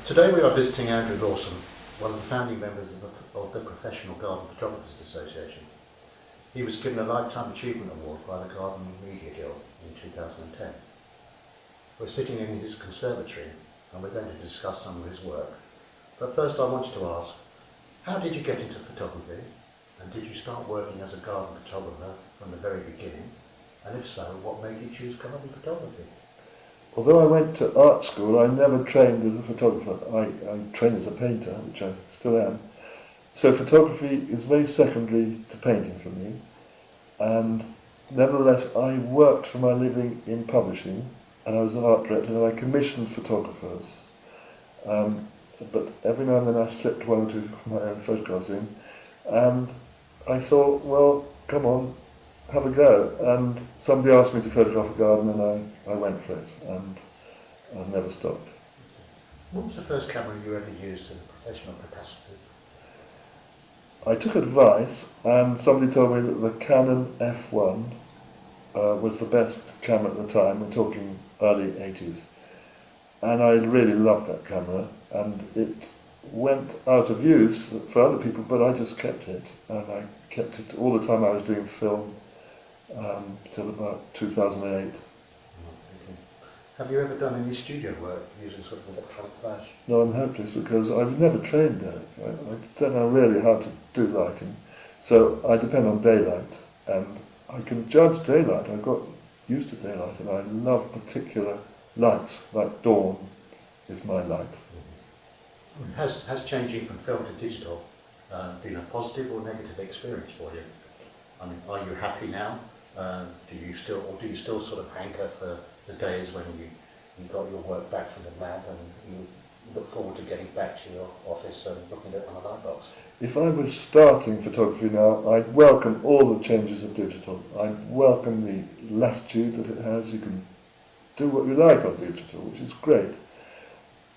Today we are visiting Andrew Lawson, one of the founding members of the Professional Garden Photographers Association. He was given a Lifetime Achievement Award by the Garden Media Guild in 2010. We're sitting in his conservatory and we're going to discuss some of his work. But first I wanted to ask, how did you get into photography? And did you start working as a garden photographer from the very beginning? And if so, what made you choose garden photography? Although I went to art school, I never trained as a photographer. I trained as a painter, which I still am. So photography is very secondary to painting for me. And nevertheless, I worked for my living in publishing, and I was an art director, and I commissioned photographers. But every now and then I slipped one or two of my own photographs in, and I thought, well, come on, have a go. And somebody asked me to photograph a garden, and I went for it, and I've never stopped. What was the first camera you ever used in a professional capacity? I took advice, and somebody told me that the Canon F1 was the best camera at the time. We're talking early 80s. And I really loved that camera, and it went out of use for other people, but I just kept it, and I kept it all the time I was doing film till about 2008. Have you ever done any studio work using sort of electronic flash? No, I'm hopeless because I've never trained there. I don't know really how to do lighting, so I depend on daylight, and I can judge daylight. I've got used to daylight, and I love particular lights, like dawn is my light. Has changing from film to digital been a positive or negative experience for you? I mean, are you happy now? Do you still sort of hanker for the days when you got your work back from the lab and you look forward to getting back to your office and looking at it on a light box? If I was starting photography now, I'd welcome all the changes of digital. I'd welcome the latitude that it has. You can do what you like on digital, which is great.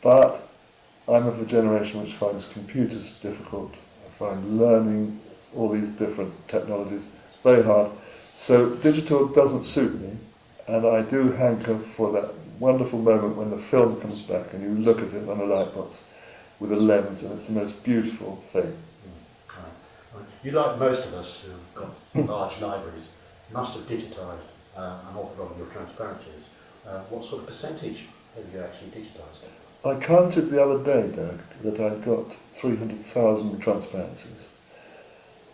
But I'm of a generation which finds computers difficult. I find learning all these different technologies very hard. So digital doesn't suit me, and I do hanker for that wonderful moment when the film comes back and you look at it on a light box with a lens, and it's the most beautiful thing. You, like most of us who've got large libraries, must have digitised an awful lot of your transparencies. What sort of percentage have you actually digitised? I counted the other day, Derek, that I've got 300,000 transparencies,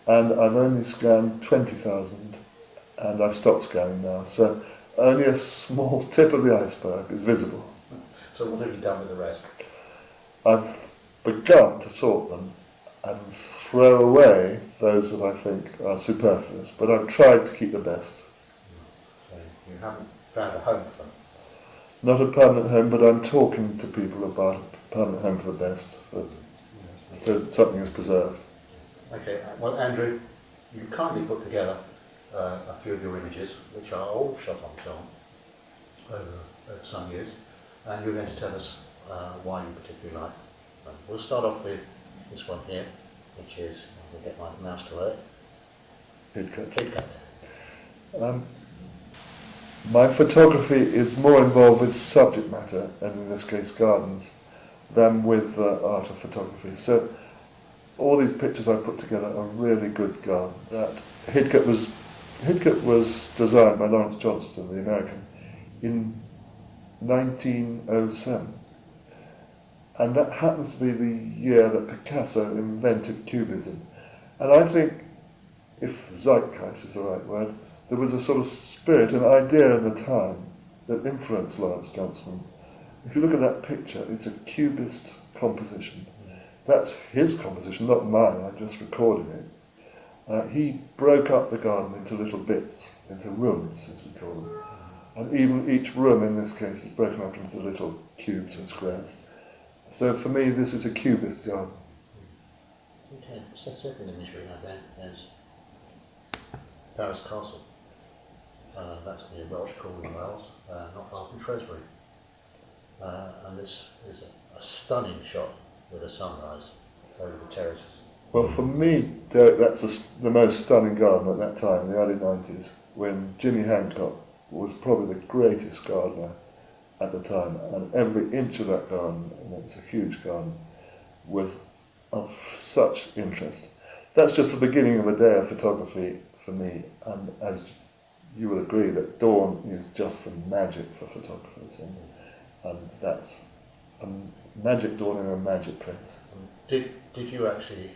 and I've only scanned 20,000, and I've stopped scanning now, so only a small tip of the iceberg is visible. So what have you done with the rest? I've begun to sort them and throw away those that I think are superfluous, but I've tried to keep the best. So you haven't found a home for them? Not a permanent home, but I'm talking to people about a permanent home for the best, so that something is preserved. Okay, well Andrew, you kindly put together a few of your images, which are all shot on film over some years, and you're going to tell us why you particularly like them. We'll start off with this one here, which is, I'll get my mouse to work. Hidcut. My photography is more involved with subject matter, and in this case gardens, than with the art of photography. So all these pictures I put together are really good gardens. That Hidcut was designed by Lawrence Johnston, the American, in 1907. And that happens to be the year that Picasso invented Cubism. And I think, if zeitgeist is the right word, there was a sort of spirit, an idea in the time that influenced Lawrence Johnston. If you look at that picture, it's a Cubist composition. That's his composition, not mine, I'm just recording it. He broke up the garden into little bits, into rooms, as we call them. And even each room, in this case, is broken up into little cubes and squares. So for me, this is a Cubist garden. Okay, the second image we have there is Paris Castle. That's near Welsh, Cornwall, Wales, not far from Shrewsbury. And this is a stunning shot with a sunrise over the terraces. Well, for me, Derek, that's the most stunning garden at that time, the early 90s, when Jimmy Hancock was probably the greatest gardener at the time, and every inch of that garden, and it's a huge garden, was of such interest. That's just the beginning of a day of photography for me, and as you will agree that dawn is just the magic for photographers, and that's a magic dawn in a magic place. Did you actually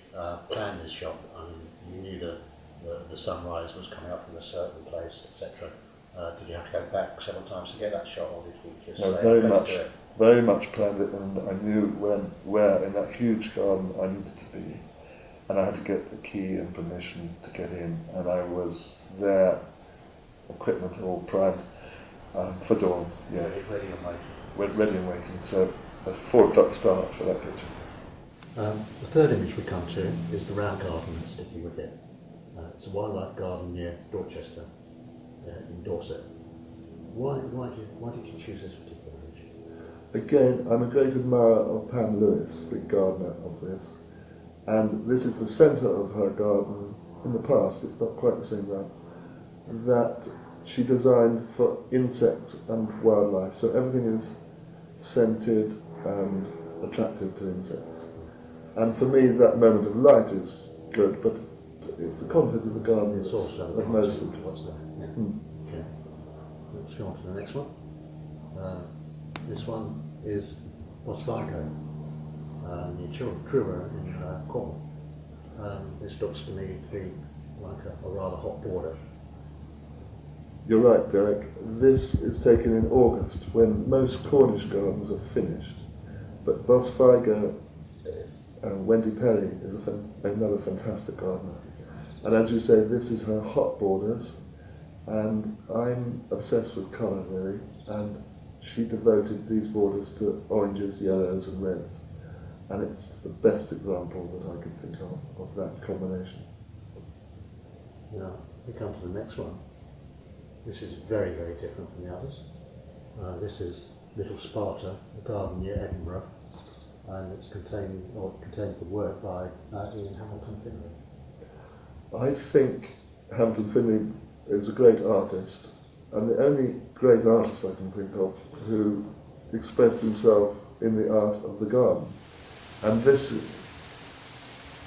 plan this shot? I mean, you knew the sunrise was coming up from a certain place, etc. Did you have to go back several times to get that shot, or did you just No, say, very much planned it, and I knew where in that huge garden I needed to be, and I had to get the key and permission to get in, and I was there, equipment all primed for dawn. Yeah, ready and waiting. Went ready and waiting. So a 4 o'clock start for that picture. The third image we come to is the round garden at Sticky Wicket. It's a wildlife garden near Dorchester, in Dorset. Why did you choose this particular image? Again, I'm a great admirer of Pam Lewis, the gardener of this, and this is the centre of her garden. In the past, it's not quite the same now, that she designed for insects and wildlife, so everything is scented and attractive to insects. And for me, that moment of light is good, but it's the content of the garden It's that's also of most to what's there. Yeah. Okay. Let's go on to the next one. This one is Oswego, near Truro in Cornwall. This looks to me to be like a rather hot border. You're right, Derek. This is taken in August, when most Cornish gardens are finished. But Bosfigo, Wendy Perry, is another fantastic gardener. And as you say, this is her hot borders, and I'm obsessed with colour, really, and she devoted these borders to oranges, yellows and reds. And it's the best example that I could think of that combination. Now, we come to the next one. This is very, very different from the others. This is Little Sparta, a garden near Edinburgh, and it contains the work by Ian Hamilton Finlay. I think Hamilton Finlay is a great artist, and the only great artist I can think of who expressed himself in the art of the garden. And this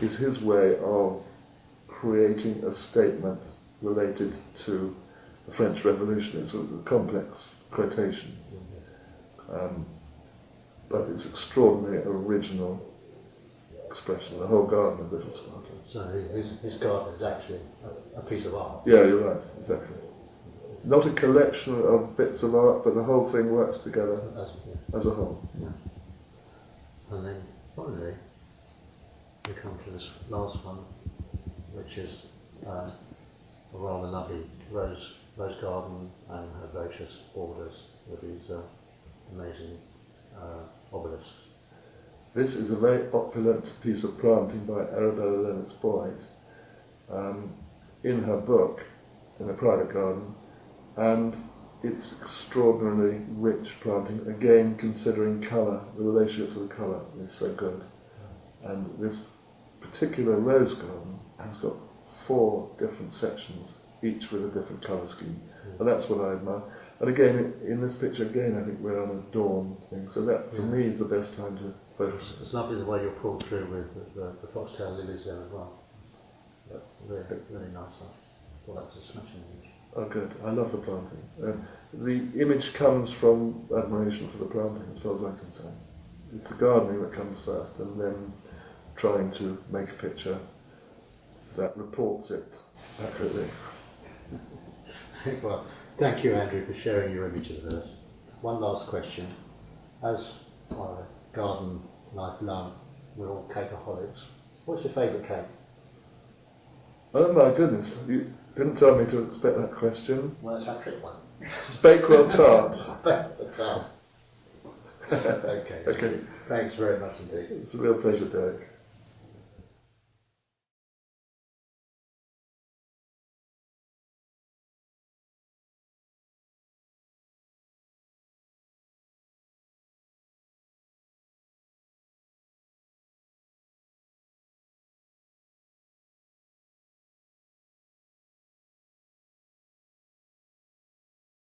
is his way of creating a statement related to the French Revolution. It's a complex quotation, but it's extraordinarily original expression, the whole garden of Little Sparta. So his garden is actually a piece of art. Yeah, you're right, exactly. Not a collection of bits of art, but the whole thing works together as a whole. Yeah. And then finally, we come to this last one, which is a rather lovely rose garden and herbaceous borders with these amazing obelisks. This is a very opulent piece of planting by Arabella Lennox Boyd in her book, in a private garden, and it's extraordinarily rich planting, again considering colour, the relationship to the colour is so good. And this particular rose garden has got 4 different sections, each with a different colour scheme, and that's what I admire. And again, in this picture, again, I think we're on a dawn thing, so that for me is the best time to focus. It's lovely the way you're pulled through with the foxtail lilies there as well. Really, really nice sights. I thought that was a smashing image. Oh, good. I love the planting. The image comes from admiration for the planting, as far as I'm concerned. It's the gardening that comes first, and then trying to make a picture that reports it accurately. Well, thank you, Andrew, for sharing your images with us. One last question. As garden life love, we're all cakeaholics. What's your favourite cake? Oh my goodness, you didn't tell me to expect that question. Well, it's our trick one. Bakewell tart. Okay. Okay. Thanks very much indeed. It's a real pleasure, Derek.